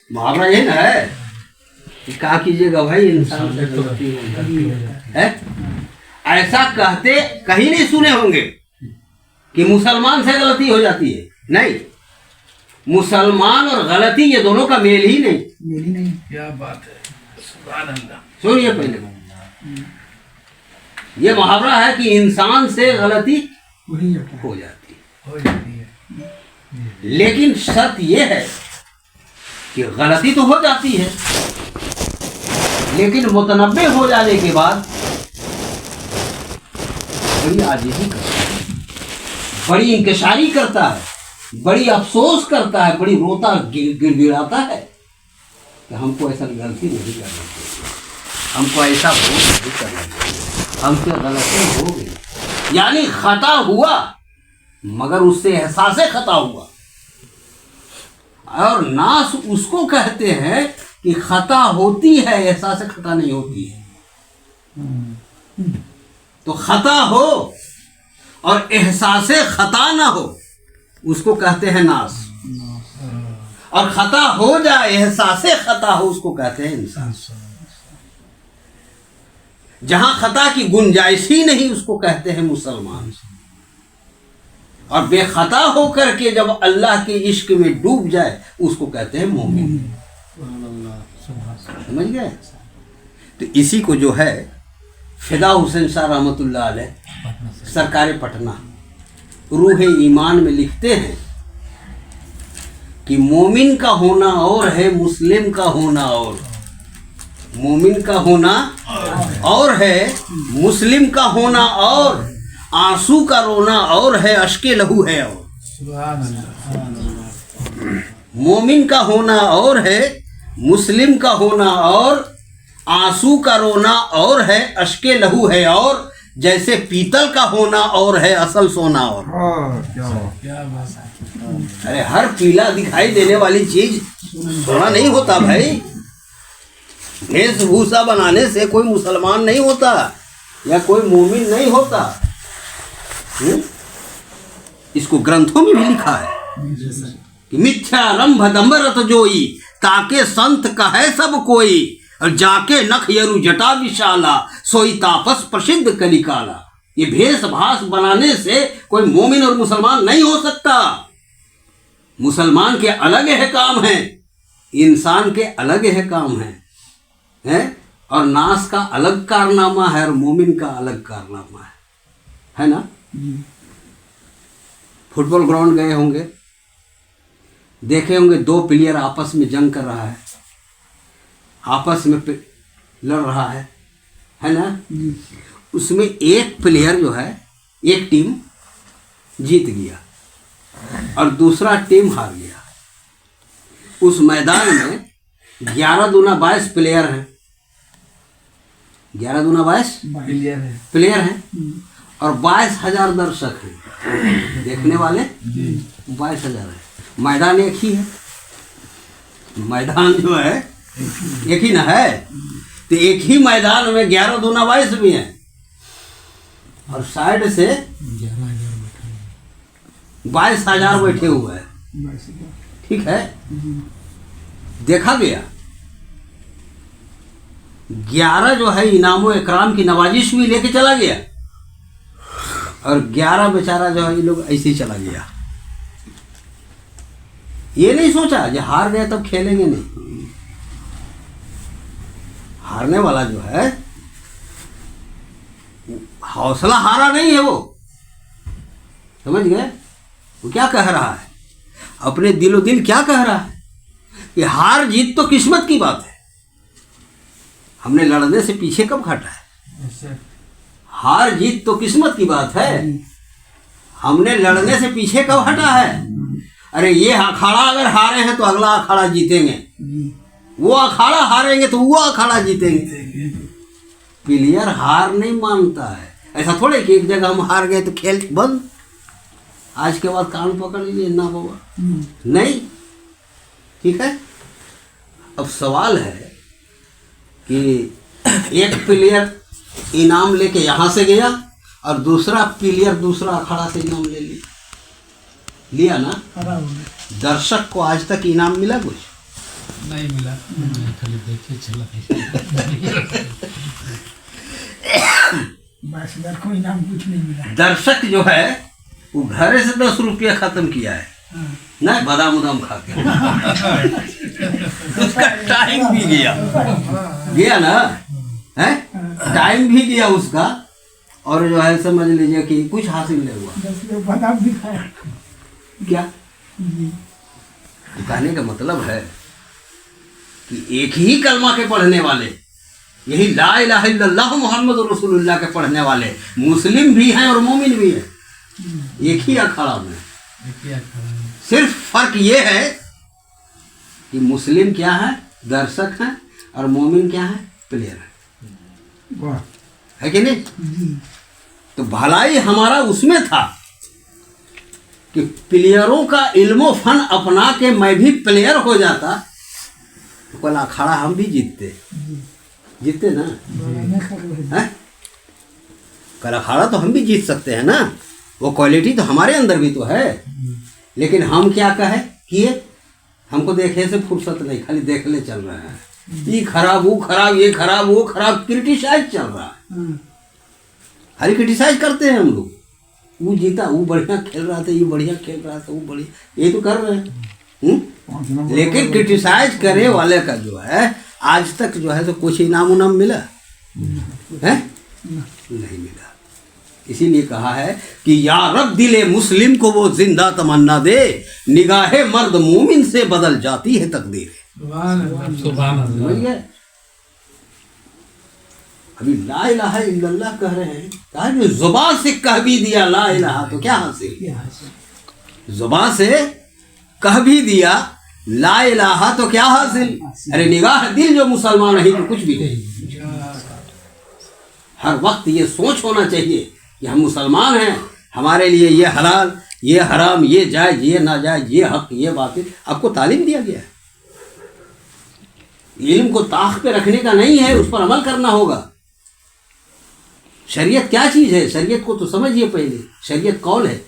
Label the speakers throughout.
Speaker 1: मुहावरा ये ना है कि क्या कीजिएगा भाई, इंसान से गलती हो जाती है। ऐसा कहते कहीं नहीं सुने होंगे कि मुसलमान से गलती हो जाती है। नहीं, मुसलमान और गलती ये दोनों का मेल ही नहीं।
Speaker 2: क्या बात है, सुभान अल्लाह।
Speaker 1: सुनिए पहले, ये मुहावरा है कि इंसान से गलती हो जाती
Speaker 2: है।
Speaker 1: लेकिन शर्त ये है कि गलती तो हो जाती है, लेकिन मुतनब्बे हो जाने के बाद बड़ी आजिज़ी करता है, बड़ी इंकिशारी करता है, बड़ी अफसोस करता है, बड़ी रोता गिड़गिड़ाता है कि हमको ऐसा गलती नहीं करना चाहिए, हमको ऐसा भूल नहीं करना चाहिए, हमसे गलती हो गई। यानी खता हुआ मगर उससे एहसास खता हुआ। और नास उसको कहते हैं कि खता होती है, एहसास खता नहीं होती है। तो खता हो और एहसास खता ना हो उसको कहते हैं नास, और खता हो जाए एहसास खता हो उसको कहते हैं इंसान। जहां खता की गुंजाइश ही नहीं उसको कहते हैं मुसलमान। और बेखता होकर के जब अल्लाह के इश्क में डूब जाए उसको कहते हैं मोमिन। समझ गए? तो इसी को जो है फिदा हुसैन शाह रहमतुल्लाह अलैह सरकार पटना रूह ईमान में लिखते हैं कि मोमिन का होना और है, मुस्लिम का होना और। मोमिन का होना और है, मुस्लिम का होना और। आंसू का रोना और है, अश्के लहू है और। मोमिन का होना और है, मुस्लिम का होना और। आंसू का रोना और है, अश्के लहू है और। जैसे पीतल का होना और है, असल सोना और।
Speaker 2: क्या बात है।
Speaker 1: अरे हर पीला दिखाई देने वाली चीज सोना नहीं होता भाई। वेशभूषा बनाने से कोई मुसलमान नहीं होता या कोई मोमिन नहीं होता। इसको ग्रंथों में भी लिखा है कि मिथ्यारंभ दंबरत जोई, ताके संत कहे सब कोई। और जाके नख यरु जटा विशाला, सोई तापस प्रसिद्ध कलिकाला। ये भेष भाष बनाने से कोई मोमिन और मुसलमान नहीं हो सकता। मुसलमान के अलग है काम है, इंसान के अलग है काम है? और नास का अलग कारनामा है और मोमिन का अलग कारनामा है ना? फुटबॉल ग्राउंड गए होंगे, देखे होंगे दो प्लेयर आपस में जंग कर रहा है, आपस में लड़ रहा है ना? उसमें एक प्लेयर जो है, एक टीम जीत गया और दूसरा टीम हार गया। उस मैदान में 11 दूना 22 प्लेयर हैं, 11 दूना 22 प्लेयर हैं और 22,000 दर्शक हैं देखने वाले। 22,000 है। मैदान एक ही है, मैदान जो है एक ही ना है। तो एक ही मैदान में 11 दूना 22 भी हैं और साइड से 22,000 बैठे हुए हैं। ठीक है, देखा गया 11 जो है इनामो इकराम की नवाजिश भी लेके चला गया और 11 बेचारा जो है ये लोग ऐसे ही चला गया। ये नहीं सोचा जो हार गए तब खेलेंगे नहीं। हारने वाला जो है हौसला हारा नहीं है, वो समझ गए? वो क्या कह रहा है अपने दिलो दिल, क्या कह रहा है कि हार जीत तो किस्मत की बात है। हमने लड़ने से पीछे कब हटा है? हार जीत तो किस्मत की बात है, हमने लड़ने से पीछे कब हटा है? अरे ये अखाड़ा अगर हारे हैं तो अगला अखाड़ा जीतेंगे, वो अखाड़ा हारेंगे तो वो अखाड़ा जीतेंगे। प्लेयर हार नहीं मानता है। ऐसा थोड़े कि एक जगह हम हार गए तो खेल बंद, आज के बाद कान पकड़ लीजिए ना बाबा, नहीं। ठीक है, अब सवाल है कि एक प्लेयर इनाम लेके यहाँ से गया और दूसरा प्लेयर दूसरा अखाड़ा से इनाम ले लिया ना? दर्शक को आज तक इनाम मिला कुछ?
Speaker 2: नहीं मिला, खाली देखे चला।
Speaker 3: बस इधर कोई नाम कुछ नहीं मिला।
Speaker 1: दर्शक जो है वो घर से 10 रुपया खत्म किया है ना, बादाम उदाम खा के। उसका टाइम भी गया ना, है टाइम भी गया उसका, और जो है समझ लीजिए कि कुछ हासिल नहीं हुआ।
Speaker 3: 10 किलो बादाम भी खाया।
Speaker 1: क्या
Speaker 3: जी।
Speaker 1: कहने का मतलब है कि एक ही कलमा के पढ़ने वाले, यही ला इलाहा इल्लल्लाह मुहम्मद रसूलुल्लाह के पढ़ने वाले मुस्लिम भी हैं और मोमिन भी हैं, एक ही अखाड़ा में। सिर्फ फर्क ये है कि मुस्लिम क्या है, दर्शक है, और मोमिन क्या है, प्लेयर है।
Speaker 3: वाह।
Speaker 1: है कि नहीं? तो भलाई हमारा उसमें था कि प्लेयरों का इल्मो फन अपना के मैं भी प्लेयर हो जाता तो कल अखाड़ा हम भी जीतते ना, हैं? कल अखाड़ा तो हम भी जीत सकते हैं ना, वो क्वालिटी तो हमारे अंदर भी तो है। लेकिन हम क्या कहे किए, हमको देखे से फुर्सत नहीं, खाली देखने चल रहे हैं, ये खराब वो खराब, ये खराब वो खराब, क्रिटिसाइज चल रहा है, खाली क्रिटिसाइज करते हैं हम लोग। वो जीता, वो बढ़िया खेल रहा था, ये बढ़िया खेल रहा था, वो बढ़िया, ये तो कर रहे हैं। लेकिन क्रिटिसाइज करे वाले का जो है आज तक जो है तो कुछ इनाम उनाम मिला है? नहीं मिला। इसीलिए कहा है कि या रब दिले मुस्लिम को वो जिंदा तमन्ना दे, निगाहे मर्द मोमिन से बदल जाती है तकदीर। समझ गए? अभी ला इलाहा इल्लल्लाह कह रहे हैं, कहा कि जुबान से कह भी दिया ला इलाहा तो क्या हासिल, जुबान से कह भी दिया ला इलाहा तो क्या हासिल। अरे निगाह दिल जो मुसलमान नहीं तो कुछ भी नहीं। हर वक्त ये सोच होना चाहिए कि हम मुसलमान हैं, हमारे लिए ये हलाल, ये हराम, ये जायज, ये नाजायज, ये हक, ये बातिल आपको तालीम दिया गया है। इल्म को ताख पे रखने का नहीं है, उस पर अमल करना होगा। शरीयत क्या चीज़ है, शरीयत को तो समझिए पहले। शरीयत कौल है,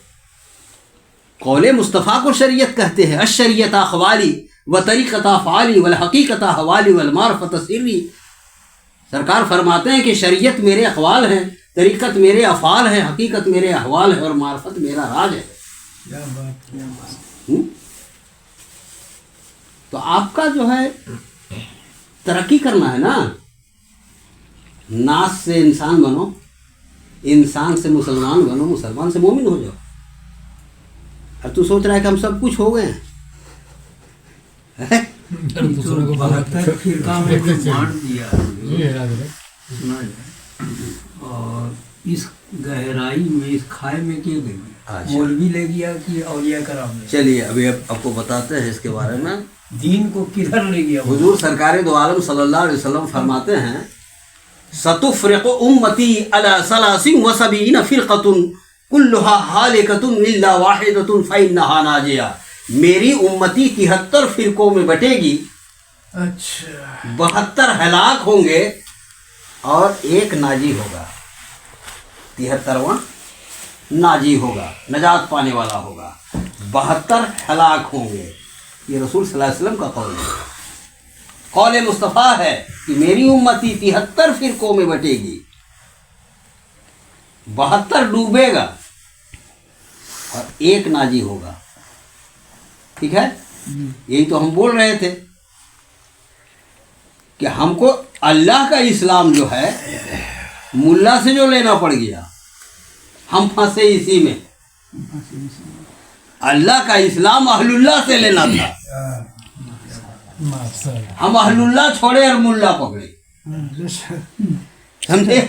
Speaker 1: कौले मुस्तफ़ा को शरीयत कहते हैं। अशरीयत अखवाली व तरीक़त फ़ाली वल हकीकत हवाली वल मारफत सिर्री। सरकार फरमाते हैं कि शरीयत मेरे अखवाल हैं, तरीक़त मेरे अफ़ाल हैं, हकीकत मेरे अहवाल है, और मारफत मेरा राज है।
Speaker 2: क्या बात।
Speaker 1: तो आपका जो है तरक्की करना है ना, नास से इंसान बनो, इंसान से मुसलमान बनो, मुसलमान से मोमिन हो जाओ। अब तू सोच रहा है कि हम सब कुछ हो गए हैं?
Speaker 2: दूसरों को
Speaker 4: फिरका में जो बांट दिया सुना जाए, और इस गहराई में, इस खाई में क्या गई,
Speaker 1: अच्छा।
Speaker 4: मौलवी ले गया कि औलिया कराम ले?
Speaker 1: चलिए अभी आपको बताते हैं इसके बारे में।
Speaker 4: दीन को किधर ले गया?
Speaker 1: हुजूर सरकार दो आलम सल्लल्लाहु अलैहि वसल्लम फरमाते हैं, सतुफ़रिक़ु उम्मती अला सलासिन व सबईन फ़िरक़तुन कुल्लुहा हालिकतुन इल्ला वाहिदतुन फ़इन्नहा नाजिया। मेरी उम्मती 73 फ़िरक़ों में बटेगी,
Speaker 2: अच्छा
Speaker 1: 72 हलाक होंगे और एक नाजी होगा। 73वां नाजी होगा, नजात पाने वाला होगा। 72 हलाक होंगे। ये रसूल सल्लल्लाहु अलैहि वसल्लम का कौल है, कौल मुस्तफ़ा है कि मेरी उम्मती 73 फ़िरक़ों में बटेगी, 72 डूबेगा और एक नाजी होगा। ठीक है, यही तो हम बोल रहे थे कि हमको अल्लाह का इस्लाम जो है मुल्ला से जो लेना पड़ गया, हम फंसे इसी में। अल्लाह का इस्लाम अहलुल्लाह से लेना था, हम अहलुल्लाह छोड़े और मुल्ला पकड़े। समझे?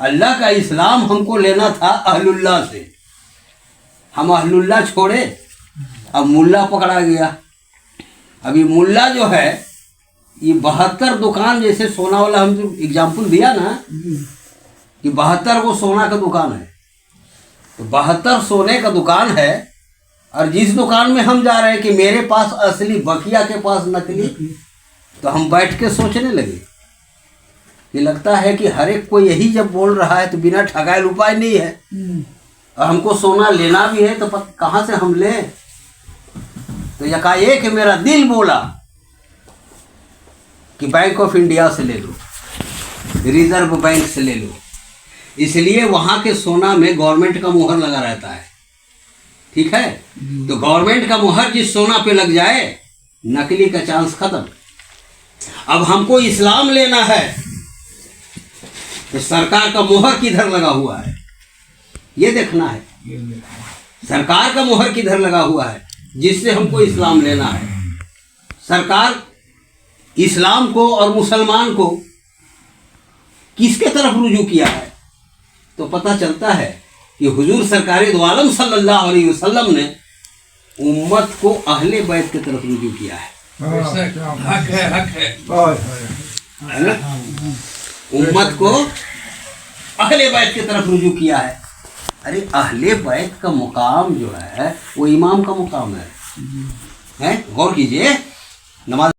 Speaker 1: अल्लाह का इस्लाम हमको लेना था अहलुल्लाह से, हम अहलुल्लाह छोड़े, अब मुल्ला पकड़ा गया। अभी मुल्ला जो है ये 72 दुकान, जैसे सोना वाला हम जो एग्जाम्पल दिया ना कि 72 वो सोना का दुकान है, तो 72 सोने का दुकान है, और जिस दुकान में हम जा रहे हैं कि मेरे पास असली, बकिया के पास नकली, तो हम बैठ के सोचने लगे कि लगता है कि हर एक को यही जब बोल रहा है तो बिना ठगाए उपाय नहीं है, और हमको सोना लेना भी है तो कहाँ से हम लें। तो यकाएक मेरा दिल बोला कि बैंक ऑफ इंडिया से ले लो, रिजर्व बैंक से ले लो, इसलिए वहाँ के सोना में गवर्नमेंट का मुहर लगा रहता है। ठीक है, तो गवर्नमेंट का मुहर जिस सोना पे लग जाए, नकली का चांस खत्म। अब हमको इस्लाम लेना है तो सरकार का मुहर किधर लगा हुआ है ये देखना है। सरकार का मुहर किधर लगा हुआ है जिससे हमको इस्लाम लेना है। सरकार इस्लाम को और मुसलमान को किसके तरफ रुजू किया है, तो पता चलता है कि हुजूर सरकार दो आलम सल्लल्लाहु अलैहि वसल्लम ने उम्मत को अहले बैत की तरफ रुजू किया है।
Speaker 4: हक है
Speaker 1: है ना? उम्मत को अहले बैत की तरफ रुजू किया है। अरे अहले बैत का मुकाम जो है वो इमाम का मुकाम है। गौर कीजिए, नमाज